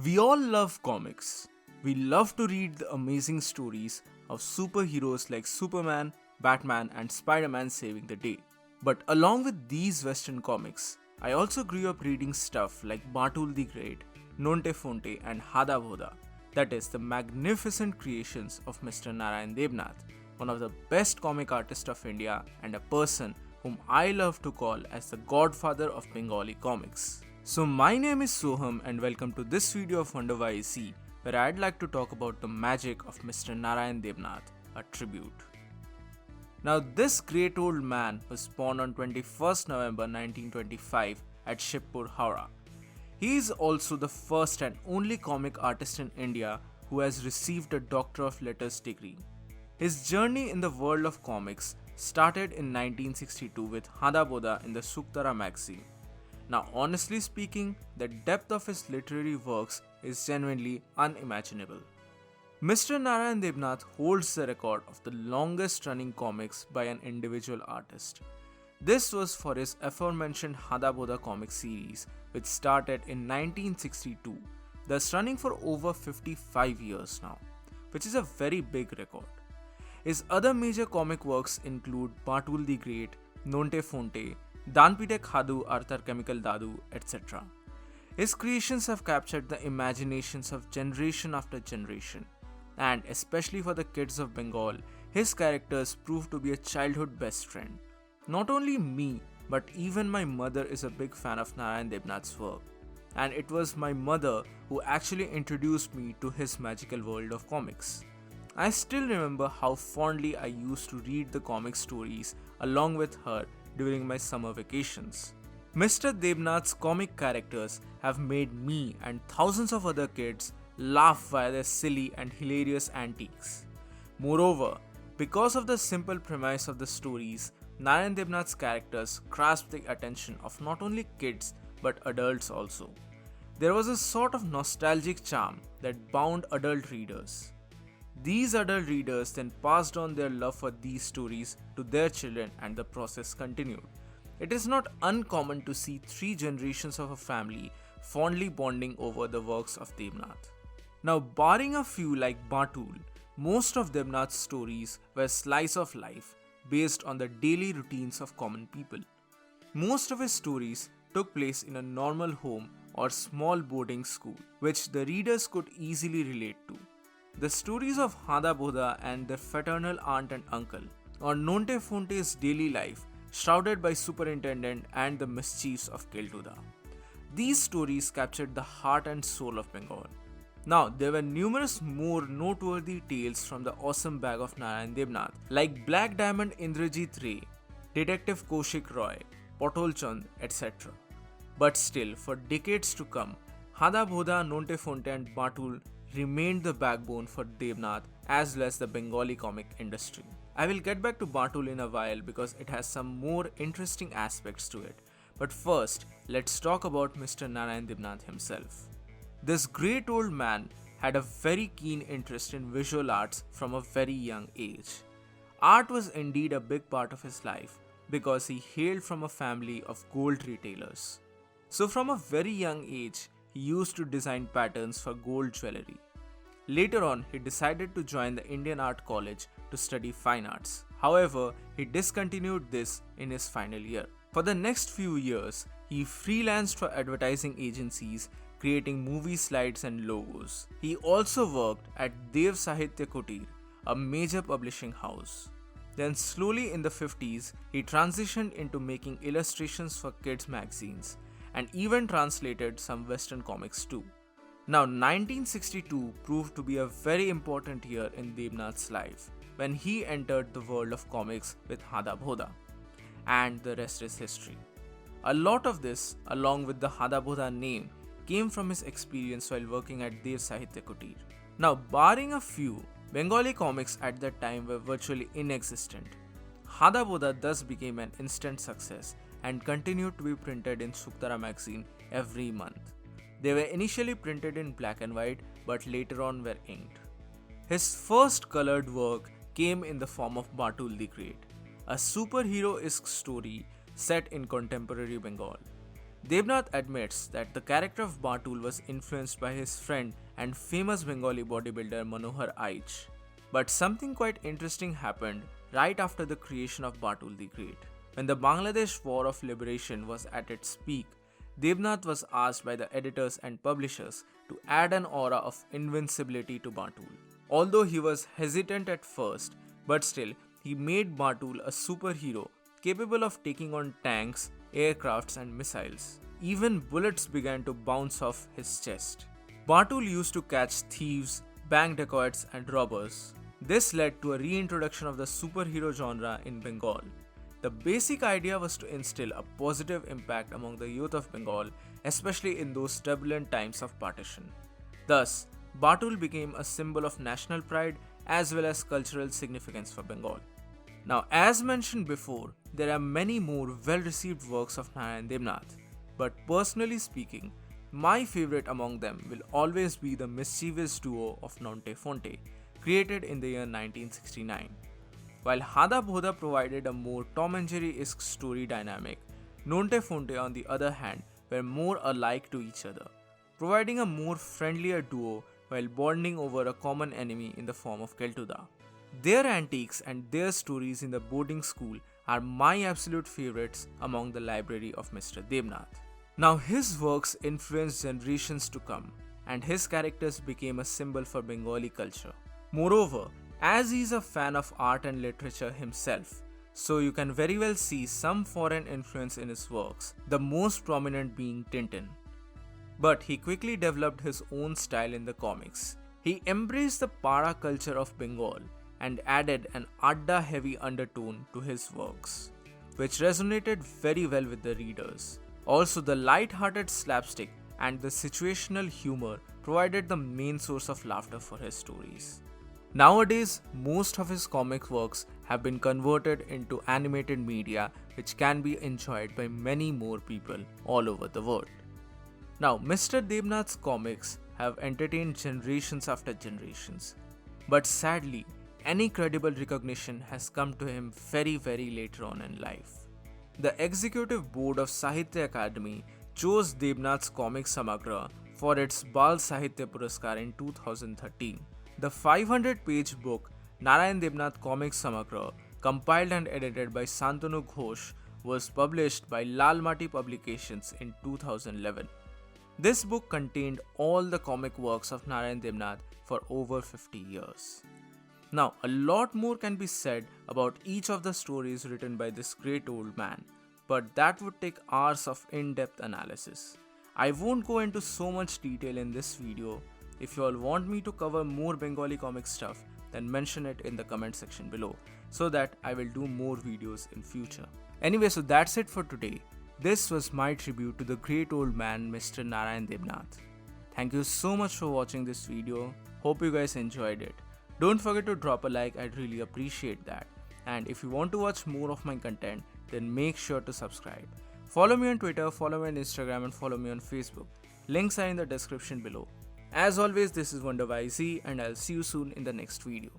We all love comics. We love to read the amazing stories of superheroes like Superman, Batman, and Spider Man saving the day. But along with these Western comics, I also grew up reading stuff like Batul the Great, Nonte Fonte, and Hada Bhoda, that is, the magnificent creations of Mr. Narayan Debnath, one of the best comic artists of India and a person whom I love to call as the Godfather of Bengali Comics. So my name is Soham and welcome to this video of WhyZ, where I'd like to talk about the magic of Mr. Narayan Debnath, a tribute. Now this great old man was born on 21st November 1925 at Shibpur, Howrah. He is also the first and only comic artist in India who has received a Doctor of Letters degree. His journey in the world of comics started in 1962 with Hada Bhoda in the Suktara magazine. Now, honestly speaking, the depth of his literary works is genuinely unimaginable. Mr. Narayan Debnath holds the record of the longest running comics by an individual artist. This was for his aforementioned Hada Bhoda comic series, which started in 1962, thus running for over 55 years now, which is a very big record. His other major comic works include Batul the Great, Nonte Fonte, Danpite Khadu Arthar Chemical Dadu, etc. His creations have captured the imaginations of generation after generation, and especially for the kids of Bengal, his characters prove to be a childhood best friend. Not only me, but even my mother is a big fan of Narayan Debnath's work, and it was my mother who actually introduced me to his magical world of comics. I still remember how fondly I used to read the comic stories along with her during my summer vacations. Mr. Debnath's comic characters have made me and thousands of other kids laugh via their silly and hilarious antics. Moreover, because of the simple premise of the stories, Narayan Debnath's characters grasped the attention of not only kids but adults also. There was a sort of nostalgic charm that bound adult readers. These adult readers then passed on their love for these stories to their children and the process continued. It is not uncommon to see three generations of a family fondly bonding over the works of Debnath. Now, barring a few like Batul, most of Debnath's stories were slice of life based on the daily routines of common people. Most of his stories took place in a normal home or small boarding school, which the readers could easily relate to. The stories of Hada Bhoda and their fraternal aunt and uncle, or Nonte Fonte's daily life, shrouded by superintendent and the mischiefs of Keltuda. These stories captured the heart and soul of Bengal. Now, there were numerous more noteworthy tales from the awesome bag of Narayan Debnath, like Black Diamond Indrajit Ray, Detective Kaushik Roy, Potol Chand, etc. But still, for decades to come, Hada Bhoda, Nonte Fonte and Batul remained the backbone for Debnath as well as the Bengali comic industry. I will get back to Batul in a while because it has some more interesting aspects to it. But first, let's talk about Mr. Narayan Debnath himself. This great old man had a very keen interest in visual arts from a very young age. Art was indeed a big part of his life because he hailed from a family of gold retailers. So from a very young age, he used to design patterns for gold jewelry. Later on, he decided to join the Indian Art College to study fine arts. However, he discontinued this in his final year. For the next few years, he freelanced for advertising agencies, creating movie slides and logos. He also worked at Dev Sahitya Kutir, a major publishing house. Then slowly in the 50s, he transitioned into making illustrations for kids magazines and even translated some Western comics too. Now, 1962 proved to be a very important year in Debnath's life when he entered the world of comics with Hada Bhoda. And the rest is history. A lot of this, along with the Hada Bhoda name, came from his experience while working at Dev Sahitya Kutir. Now, barring a few, Bengali comics at that time were virtually inexistent. Hada Bhoda thus became an instant success and continued to be printed in Suktara magazine every month. They were initially printed in black and white, but later on were inked. His first colored work came in the form of Batul the Great, a superhero-esque story set in contemporary Bengal. Debnath admits that the character of Batul was influenced by his friend and famous Bengali bodybuilder Manohar Aich. But something quite interesting happened right after the creation of Batul the Great. When the Bangladesh War of Liberation was at its peak, Debnath was asked by the editors and publishers to add an aura of invincibility to Batul. Although he was hesitant at first, but still, he made Batul a superhero capable of taking on tanks, aircrafts and missiles. Even bullets began to bounce off his chest. Batul used to catch thieves, bank dacoits and robbers. This led to a reintroduction of the superhero genre in Bengal. The basic idea was to instill a positive impact among the youth of Bengal, especially in those turbulent times of partition. Thus, Batul became a symbol of national pride as well as cultural significance for Bengal. Now, as mentioned before, there are many more well-received works of Narayan Debnath, but personally speaking, my favorite among them will always be the mischievous duo of Nonte Fonte, created in the year 1969. While Hada Bhoda provided a more Tom and Jerry-esque story dynamic, Nonte Fonte on the other hand were more alike to each other, providing a more friendlier duo while bonding over a common enemy in the form of Keltuda. Their antics and their stories in the boarding school are my absolute favorites among the library of Mr. Debnath. Now his works influenced generations to come, and his characters became a symbol for Bengali culture. Moreover, as he is a fan of art and literature himself, so you can very well see some foreign influence in his works, the most prominent being Tintin. But he quickly developed his own style in the comics. He embraced the para culture of Bengal and added an Adda-heavy undertone to his works, which resonated very well with the readers. Also, the light-hearted slapstick and the situational humor provided the main source of laughter for his stories. Nowadays, most of his comic works have been converted into animated media which can be enjoyed by many more people all over the world. Now, Mr. Debnath's comics have entertained generations after generations, but sadly, any credible recognition has come to him very later on in life. The executive board of Sahitya Academy chose Debnath's comic Samagra for its Bal Sahitya Puraskar in 2013. The 500-page book Narayan Debnath Comics Samagra, compiled and edited by Santanu Ghosh, was published by Lalmati Publications in 2011. This book contained all the comic works of Narayan Debnath for over 50 years. Now, a lot more can be said about each of the stories written by this great old man, but that would take hours of in-depth analysis. I won't go into so much detail in this video. If you all want me to cover more Bengali comic stuff, then mention it in the comment section below, so that I will do more videos in future. Anyway, so that's it for today. This was my tribute to the great old man Mr. Narayan Debnath. Thank you so much for watching this video. Hope you guys enjoyed it. Don't forget to drop a like, I'd really appreciate that. And if you want to watch more of my content, then make sure to subscribe. Follow me on Twitter, follow me on Instagram and follow me on Facebook. Links are in the description below. As always, this is WhyZ and I'll see you soon in the next video.